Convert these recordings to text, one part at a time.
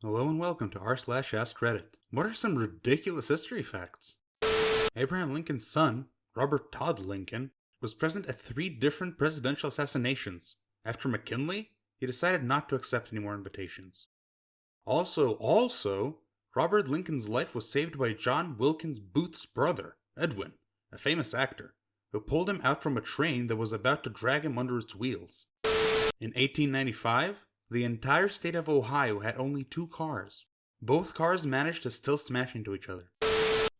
Hello and welcome to r/askreddit. What are some ridiculous history facts? Abraham Lincoln's son, Robert Todd Lincoln, was present at 3 different presidential assassinations. After McKinley, he decided not to accept any more invitations. Also, Robert Lincoln's life was saved by John Wilkins Booth's brother, Edwin, a famous actor, who pulled him out from a train that was about to drag him under its wheels. In 1895, the entire state of Ohio had only 2 cars. Both cars managed to still smash into each other.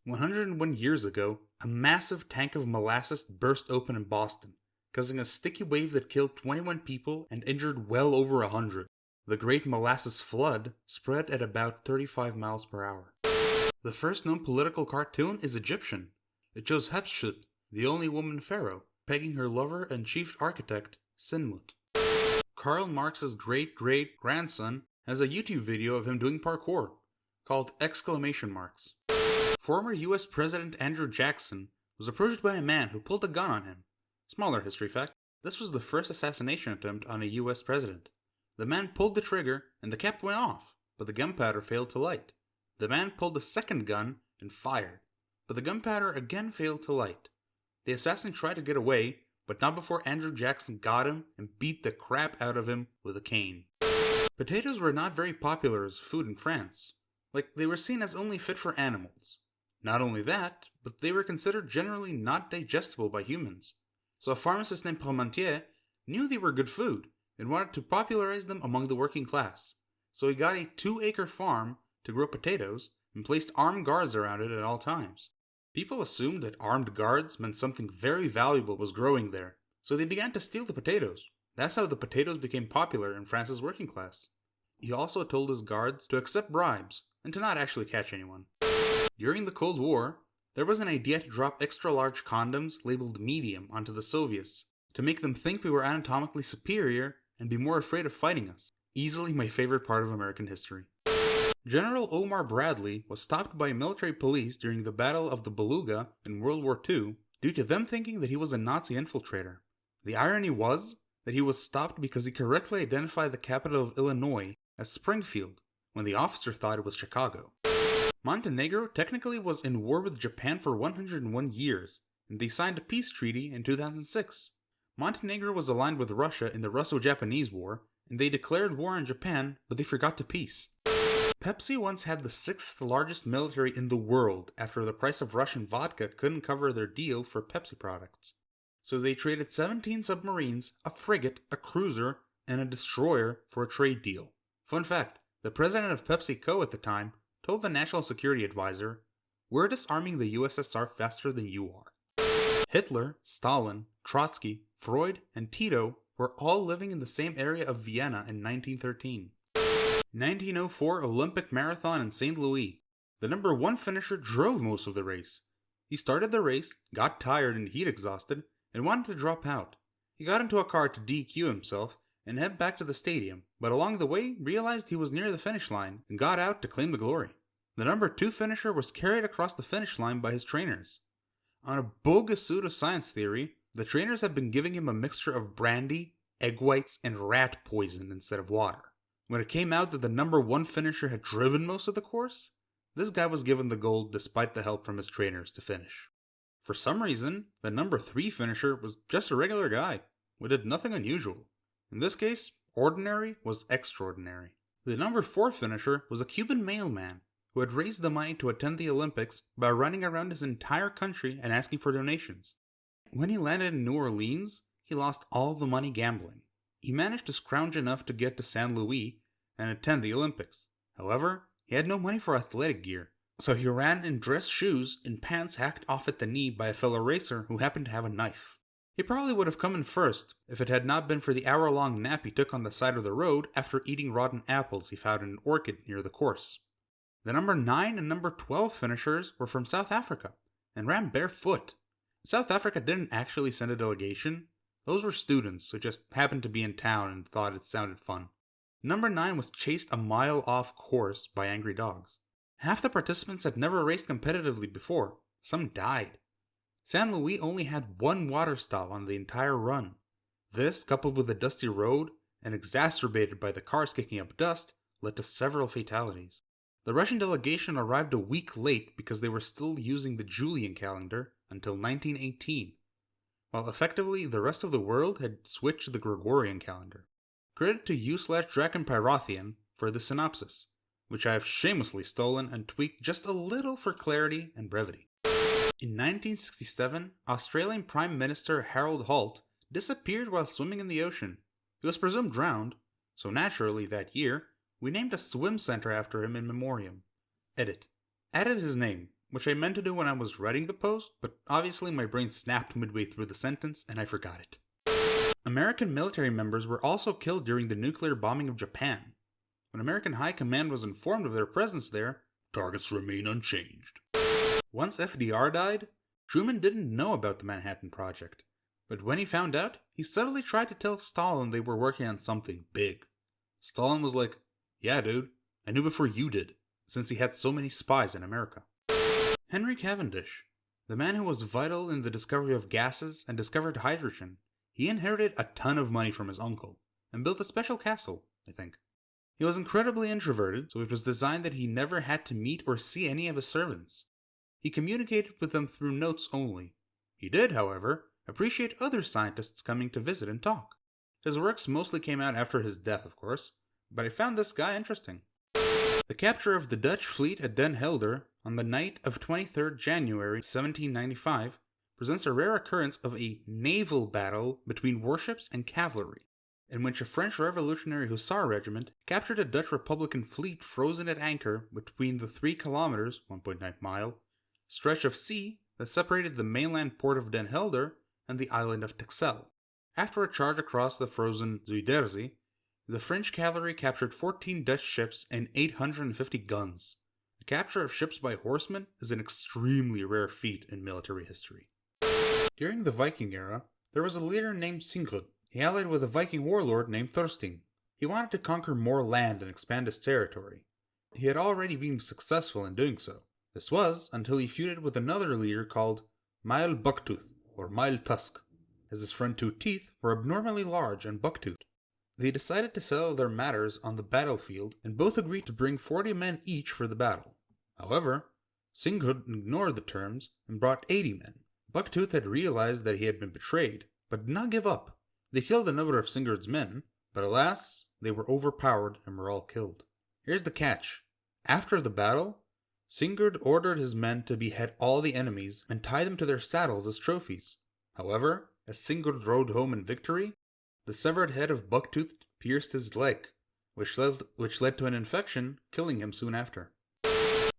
101 years ago, a massive tank of molasses burst open in Boston, causing a sticky wave that killed 21 people and injured well over 100. The Great Molasses Flood spread at about 35 miles per hour. The first known political cartoon is Egyptian. It shows Hatshepsut, the only woman pharaoh, pegging her lover and chief architect, Sinmut. Karl Marx's great-great-grandson has a YouTube video of him doing parkour, called ! Former US President Andrew Jackson was approached by a man who pulled a gun on him. Smaller history fact, this was the first assassination attempt on a US president. The man pulled the trigger and the cap went off, but the gunpowder failed to light. The man pulled the second gun and fired, but the gunpowder again failed to light. The assassin tried to get away, but not before Andrew Jackson got him and beat the crap out of him with a cane. Potatoes were not very popular as food in France. They were seen as only fit for animals. Not only that, but they were considered generally not digestible by humans. So a pharmacist named Parmentier knew they were good food and wanted to popularize them among the working class. So he got a 2-acre farm to grow potatoes and placed armed guards around it at all times. People assumed that armed guards meant something very valuable was growing there, so they began to steal the potatoes. That's how the potatoes became popular in France's working class. He also told his guards to accept bribes and to not actually catch anyone. During the Cold War, there was an idea to drop extra-large condoms labeled medium onto the Soviets to make them think we were anatomically superior and be more afraid of fighting us. Easily my favorite part of American history. General Omar Bradley was stopped by military police during the Battle of the Beluga in World War II due to them thinking that he was a Nazi infiltrator. The irony was that he was stopped because he correctly identified the capital of Illinois as Springfield, when the officer thought it was Chicago. Montenegro technically was in war with Japan for 101 years, and they signed a peace treaty in 2006. Montenegro was aligned with Russia in the Russo-Japanese War, and they declared war on Japan, but they forgot to peace. Pepsi once had the 6th largest military in the world after the price of Russian vodka couldn't cover their deal for Pepsi products. So they traded 17 submarines, a frigate, a cruiser, and a destroyer for a trade deal. Fun fact, the president of PepsiCo at the time told the National Security Advisor, "We're disarming the USSR faster than you are." Hitler, Stalin, Trotsky, Freud, and Tito were all living in the same area of Vienna in 1913. 1904 Olympic Marathon in St. Louis. The number 1 finisher drove most of the race. He started the race, got tired and heat exhausted, and wanted to drop out. He got into a car to DQ himself and head back to the stadium, but along the way realized he was near the finish line and got out to claim the glory. The number 2 finisher was carried across the finish line by his trainers. On a bogus pseudoscience theory, the trainers had been giving him a mixture of brandy, egg whites, and rat poison instead of water. When it came out that the number 1 finisher had driven most of the course, this guy was given the gold despite the help from his trainers to finish. For some reason, the number 3 finisher was just a regular guy who did nothing unusual. In this case, ordinary was extraordinary. The number 4 finisher was a Cuban mailman who had raised the money to attend the Olympics by running around his entire country and asking for donations. When he landed in New Orleans, he lost all the money gambling. He managed to scrounge enough to get to St. Louis and attend the Olympics. However, he had no money for athletic gear, so he ran in dress shoes and pants hacked off at the knee by a fellow racer who happened to have a knife. He probably would have come in first if it had not been for the hour-long nap he took on the side of the road after eating rotten apples he found in an orchard near the course. The number 9 and number 12 finishers were from South Africa and ran barefoot. South Africa didn't actually send a delegation. Those were students who just happened to be in town and thought it sounded fun. Number 9 was chased a mile off course by angry dogs. Half the participants had never raced competitively before. Some died. St. Louis only had 1 water stop on the entire run. This, coupled with the dusty road and exacerbated by the cars kicking up dust, led to several fatalities. The Russian delegation arrived a week late because they were still using the Julian calendar until 1918, while effectively the rest of the world had switched to the Gregorian calendar. Credit to u/Drakenpyrothean for the synopsis, which I have shamelessly stolen and tweaked just a little for clarity and brevity. In 1967, Australian Prime Minister Harold Holt disappeared while swimming in the ocean. He was presumed drowned, so naturally that year, we named a swim center after him in memoriam. Edit. Added his name, which I meant to do when I was writing the post, but obviously my brain snapped midway through the sentence and I forgot it. American military members were also killed during the nuclear bombing of Japan. When American High Command was informed of their presence there, targets remain unchanged. Once FDR died, Truman didn't know about the Manhattan Project, but when he found out, he subtly tried to tell Stalin they were working on something big. Stalin was like, "Yeah, dude, I knew before you did," since he had so many spies in America. Henry Cavendish, the man who was vital in the discovery of gases and discovered hydrogen, he inherited a ton of money from his uncle, and built a special castle, I think. He was incredibly introverted, so it was designed that he never had to meet or see any of his servants. He communicated with them through notes only. He did, however, appreciate other scientists coming to visit and talk. His works mostly came out after his death, of course, but I found this guy interesting. The capture of the Dutch fleet at Den Helder on the night of 23rd January 1795 presents a rare occurrence of a naval battle between warships and cavalry, in which a French Revolutionary Hussar regiment captured a Dutch Republican fleet frozen at anchor between the 3 kilometers (1.9 mile) stretch of sea that separated the mainland port of Den Helder and the island of Texel. After a charge across the frozen Zuiderzee, the French cavalry captured 14 Dutch ships and 850 guns. The capture of ships by horsemen is an extremely rare feat in military history. During the Viking era, there was a leader named Sigurd. He allied with a Viking warlord named Thorstein. He wanted to conquer more land and expand his territory. He had already been successful in doing so. This was until he feuded with another leader called Mael Bucktooth, or Mael Tusk, as his front 2 teeth were abnormally large and buck-toothed. They decided to settle their matters on the battlefield, and both agreed to bring 40 men each for the battle. However, Sigurd ignored the terms and brought 80 men. Bucktooth had realized that he had been betrayed, but did not give up. They killed a number of Sigurd's men, but alas, they were overpowered and were all killed. Here's the catch. After the battle, Sigurd ordered his men to behead all the enemies and tie them to their saddles as trophies. However, as Sigurd rode home in victory, the severed head of Bucktooth pierced his leg, which led to an infection, killing him soon after.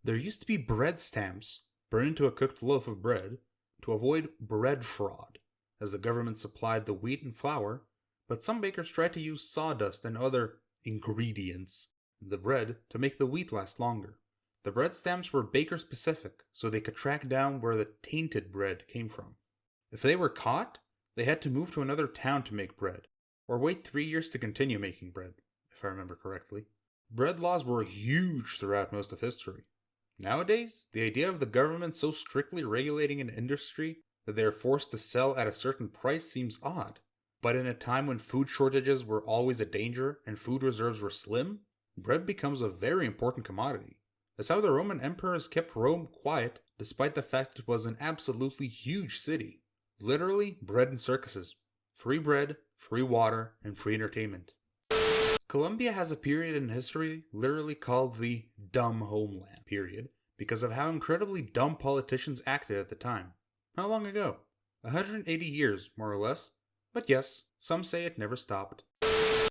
There used to be bread stamps burned into a cooked loaf of bread to avoid bread fraud, as the government supplied the wheat and flour, but some bakers tried to use sawdust and other ingredients in the bread to make the wheat last longer. The bread stamps were baker-specific, so they could track down where the tainted bread came from. If they were caught, they had to move to another town to make bread, or wait 3 years to continue making bread, if I remember correctly. Bread laws were huge throughout most of history. Nowadays, the idea of the government so strictly regulating an industry that they are forced to sell at a certain price seems odd. But in a time when food shortages were always a danger and food reserves were slim, bread becomes a very important commodity. That's how the Roman emperors kept Rome quiet despite the fact it was an absolutely huge city. Literally, bread and circuses. Free bread, free water, and free entertainment. Colombia has a period in history literally called the dumb homeland period because of how incredibly dumb politicians acted at the time. How long ago? 180 years, more or less. But yes, some say it never stopped.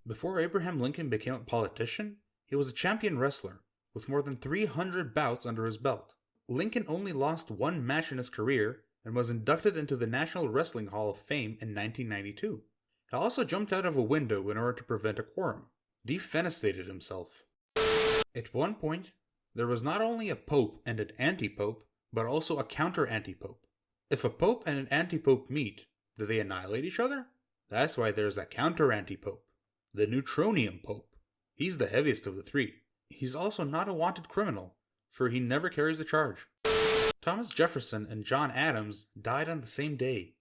Before Abraham Lincoln became a politician, he was a champion wrestler, with more than 300 bouts under his belt. Lincoln only lost 1 match in his career and was inducted into the National Wrestling Hall of Fame in 1992. He also jumped out of a window in order to prevent a quorum. Defenestrated himself. At one point, there was not only a pope and an anti-pope, but also a counter-anti-pope. If a pope and an anti-pope meet, do they annihilate each other? That's why there's a counter-anti-pope. The Neutronium Pope. He's the heaviest of the 3. He's also not a wanted criminal, for he never carries a charge. Thomas Jefferson and John Adams died on the same day,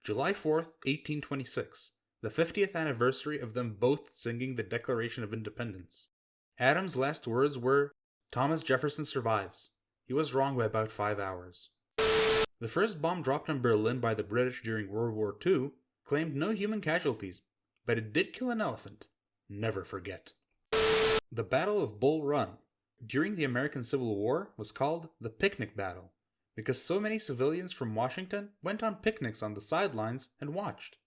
July 4th, 1826, the 50th anniversary of them both singing the Declaration of Independence. Adams' last words were, "Thomas Jefferson survives." He was wrong by about 5 hours. The first bomb dropped in Berlin by the British during World War II claimed no human casualties, but it did kill an elephant. Never forget. The Battle of Bull Run during the American Civil War was called the Picnic Battle because so many civilians from Washington went on picnics on the sidelines and watched.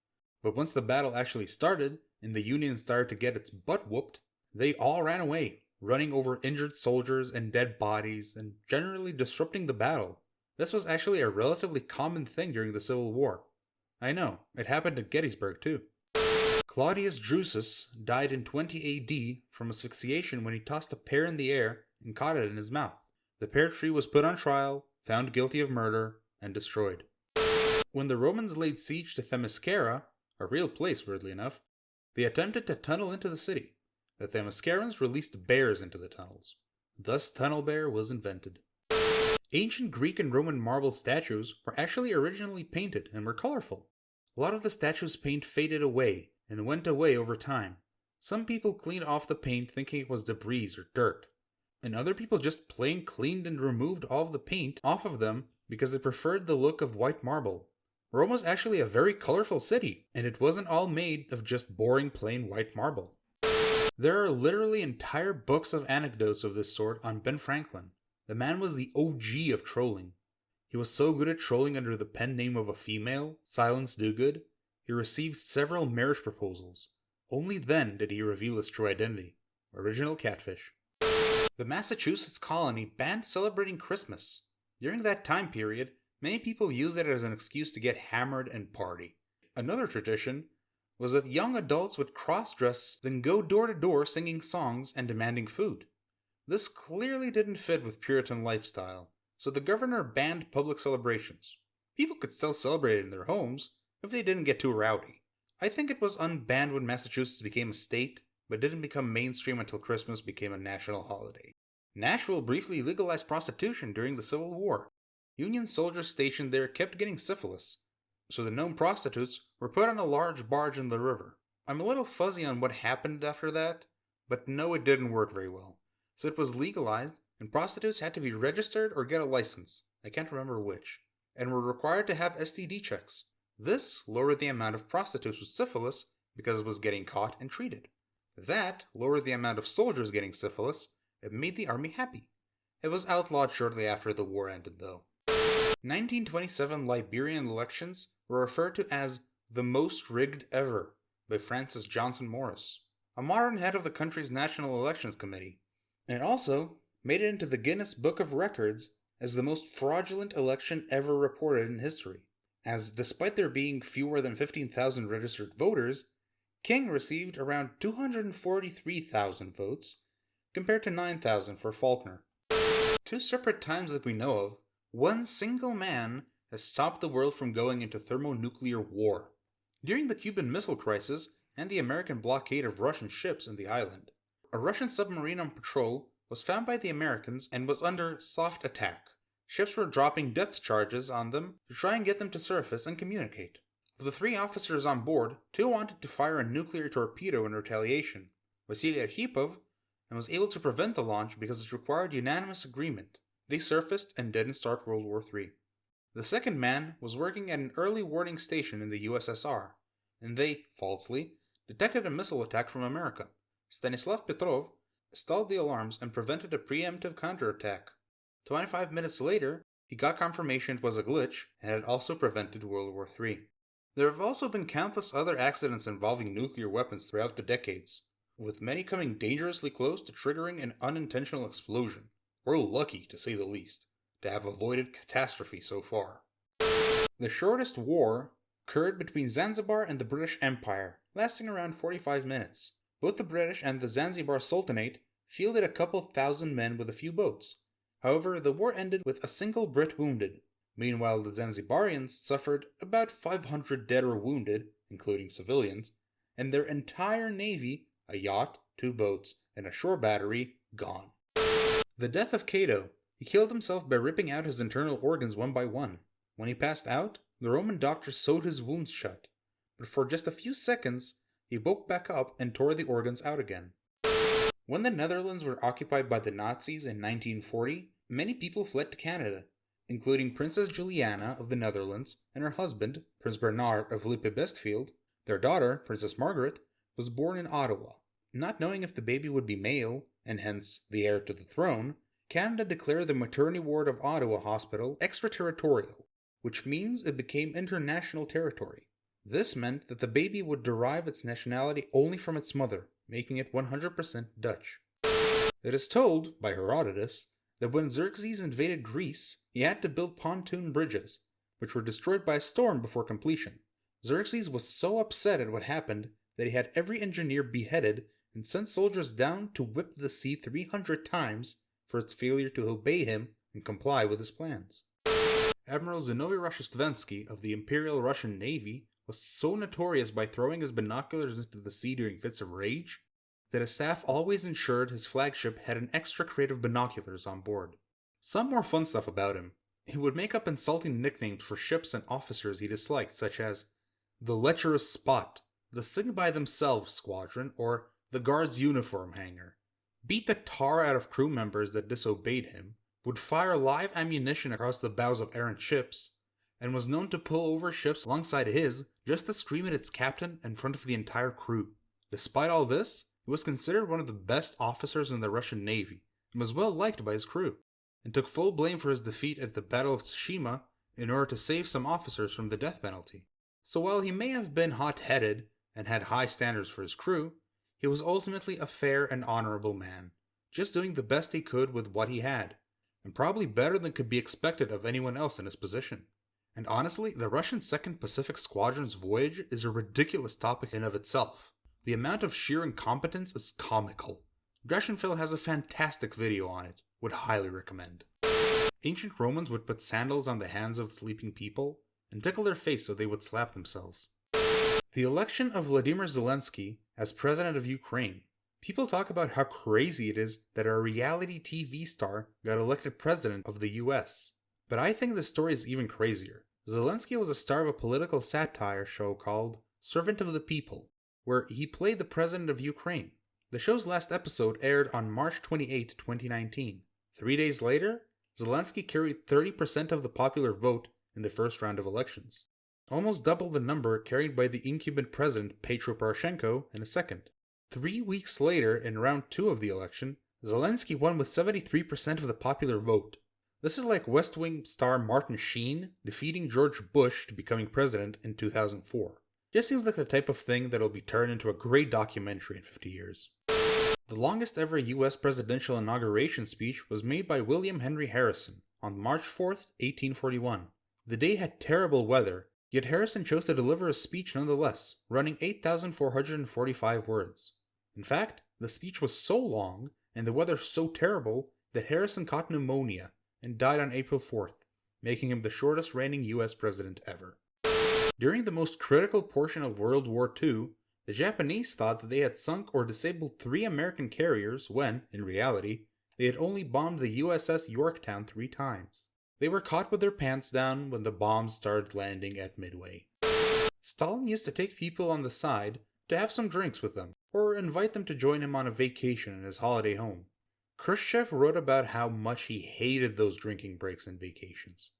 But once the battle actually started and the Union started to get its butt whooped, they all ran away, running over injured soldiers and dead bodies and generally disrupting the battle. This was actually a relatively common thing during the Civil War. I know, it happened at Gettysburg too. Claudius Drusus died in 20 AD from asphyxiation when he tossed a pear in the air and caught it in his mouth. The pear tree was put on trial, found guilty of murder, and destroyed. When the Romans laid siege to Themyscira, a real place weirdly enough, they attempted to tunnel into the city. The Themyscirans released bears into the tunnels. Thus Tunnel Bear was invented. Ancient Greek and Roman marble statues were actually originally painted and were colorful. A lot of the statues' paint faded away and went away over time. Some people cleaned off the paint thinking it was debris or dirt, and other people just plain cleaned and removed all of the paint off of them because they preferred the look of white marble. Rome was actually a very colorful city, and it wasn't all made of just boring plain white marble. There are literally entire books of anecdotes of this sort on Ben Franklin. The man was the OG of trolling. He was so good at trolling under the pen name of a female, Silence Dogood, he received several marriage proposals. Only then did he reveal his true identity, original catfish. The Massachusetts colony banned celebrating Christmas. During that time period, many people used it as an excuse to get hammered and party. Another tradition was that young adults would cross-dress, then go door to door singing songs and demanding food. This clearly didn't fit with Puritan lifestyle, so the governor banned public celebrations. People could still celebrate in their homes if they didn't get too rowdy. I think it was unbanned when Massachusetts became a state, but didn't become mainstream until Christmas became a national holiday. Nashville briefly legalized prostitution during the Civil War. Union soldiers stationed there kept getting syphilis, so the known prostitutes were put on a large barge in the river. I'm a little fuzzy on what happened after that, but no, it didn't work very well. So it was legalized, and prostitutes had to be registered or get a license, I can't remember which, and were required to have STD checks. This lowered the amount of prostitutes with syphilis because it was getting caught and treated. That lowered the amount of soldiers getting syphilis and made the army happy. It was outlawed shortly after the war ended though. 1927 Liberian elections were referred to as the most rigged ever by Francis Johnson Morris, a modern head of the country's National Elections Committee, and also made it into the Guinness Book of Records as the most fraudulent election ever reported in history, as despite there being fewer than 15,000 registered voters, King received around 243,000 votes compared to 9,000 for Faulkner. Two separate times that we know of, one single man has stopped the world from going into thermonuclear war. During the Cuban Missile Crisis and the American blockade of Russian ships in the island, a Russian submarine on patrol was found by the Americans and was under soft attack. Ships were dropping depth charges on them to try and get them to surface and communicate. Of the 3 officers on board, 2 wanted to fire a nuclear torpedo in retaliation. Vasily Arkhipov and was able to prevent the launch because it required unanimous agreement. They surfaced and didn't start World War III. The second man was working at an early warning station in the USSR, and they, falsely, detected a missile attack from America. Stanislav Petrov stalled the alarms and prevented a preemptive counterattack. 25 minutes later, he got confirmation it was a glitch and had also prevented World War III. There have also been countless other accidents involving nuclear weapons throughout the decades, with many coming dangerously close to triggering an unintentional explosion. We're lucky, to say the least, to have avoided catastrophe so far. The shortest war occurred between Zanzibar and the British Empire, lasting around 45 minutes. Both the British and the Zanzibar Sultanate fielded a couple thousand men with a few boats. However, the war ended with a single Brit wounded. Meanwhile, the Zanzibarians suffered about 500 dead or wounded, including civilians, and their entire navy, a yacht, 2 boats, and a shore battery, gone. The death of Cato. He killed himself by ripping out his internal organs one by one. When he passed out, the Roman doctors sewed his wounds shut, but for just a few seconds, he woke back up and tore the organs out again. When the Netherlands were occupied by the Nazis in 1940, many people fled to Canada, including Princess Juliana of the Netherlands and her husband, Prince Bernard of Lippe-Bestfield. Their daughter, Princess Margaret, was born in Ottawa. Not knowing if the baby would be male, and hence the heir to the throne, Canada declared the maternity ward of Ottawa Hospital extraterritorial, which means it became international territory. This meant that the baby would derive its nationality only from its mother, making it 100% Dutch. It is told, by Herodotus, that when Xerxes invaded Greece, he had to build pontoon bridges, which were destroyed by a storm before completion. Xerxes was so upset at what happened that he had every engineer beheaded and sent soldiers down to whip the sea 300 times for its failure to obey him and comply with his plans. Admiral Zinovy Roshestvensky of the Imperial Russian Navy was so notorious by throwing his binoculars into the sea during fits of rage that his staff always ensured his flagship had an extra crate of binoculars on board. Some more fun stuff about him. He would make up insulting nicknames for ships and officers he disliked, such as the Lecherous Spot, the Sing By Themselves Squadron, or the Guards Uniform Hanger. Beat the tar out of crew members that disobeyed him, would fire live ammunition across the bows of errant ships, and was known to pull over ships alongside his just to scream at its captain in front of the entire crew. Despite all this, he was considered one of the best officers in the Russian Navy and was well liked by his crew, and took full blame for his defeat at the Battle of Tsushima in order to save some officers from the death penalty. So while he may have been hot-headed and had high standards for his crew, he was ultimately a fair and honorable man, just doing the best he could with what he had, and probably better than could be expected of anyone else in his position. And honestly, the Russian 2nd Pacific Squadron's voyage is a ridiculous topic in of itself. The amount of sheer incompetence is comical. Dresdenfeld has a fantastic video on it, would highly recommend. Ancient Romans would put sandals on the hands of sleeping people and tickle their face so they would slap themselves. The election of Vladimir Zelensky as president of Ukraine. People talk about how crazy it is that a reality TV star got elected president of the US. But I think this story is even crazier. Zelensky was a star of a political satire show called Servant of the People, where he played the president of Ukraine. The show's last episode aired on March 28, 2019. 3 days later, Zelensky carried 30% of the popular vote in the first round of elections, almost double the number carried by the incumbent president Petro Poroshenko in a second. 3 weeks later, in round 2 of the election, Zelensky won with 73% of the popular vote. This is like West Wing star Martin Sheen defeating George Bush to becoming president in 2004. Just seems like the type of thing that'll be turned into a great documentary in 50 years. The longest ever US presidential inauguration speech was made by William Henry Harrison on March 4th, 1841. The day had terrible weather, yet Harrison chose to deliver a speech nonetheless, running 8,445 words. In fact, the speech was so long and the weather so terrible that Harrison caught pneumonia and died on April 4th, making him the shortest reigning US president ever. During the most critical portion of World War II, the Japanese thought that they had sunk or disabled 3 American carriers when, in reality, they had only bombed the USS Yorktown 3 times. They were caught with their pants down when the bombs started landing at Midway. Stalin used to take people on the side to have some drinks with them, or invite them to join him on a vacation in his holiday home. Khrushchev wrote about how much he hated those drinking breaks and vacations.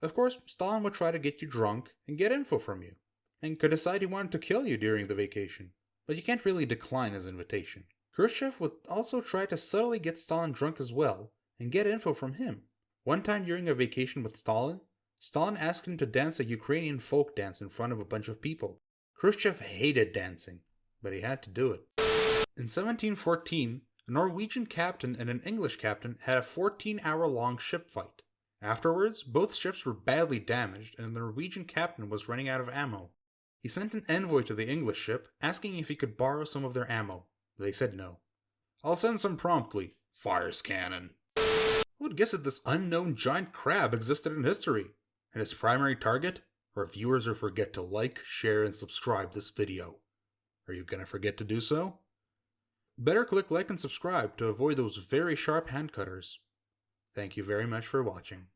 Of course, Stalin would try to get you drunk and get info from you, and could decide he wanted to kill you during the vacation, but you can't really decline his invitation. Khrushchev would also try to subtly get Stalin drunk as well, and get info from him. One time during a vacation with Stalin, Stalin asked him to dance a Ukrainian folk dance in front of a bunch of people. Khrushchev hated dancing, but he had to do it. In 1714, a Norwegian captain and an English captain had a 14-hour-long ship fight. Afterwards, both ships were badly damaged and the Norwegian captain was running out of ammo. He sent an envoy to the English ship asking if he could borrow some of their ammo. They said no. "I'll send some promptly." Fires cannon. Who would guess that this unknown giant crab existed in history? And his primary target? Our viewers who forget to like, share, and subscribe this video. Are you gonna forget to do so? Better click like and subscribe to avoid those very sharp hand cutters. Thank you very much for watching.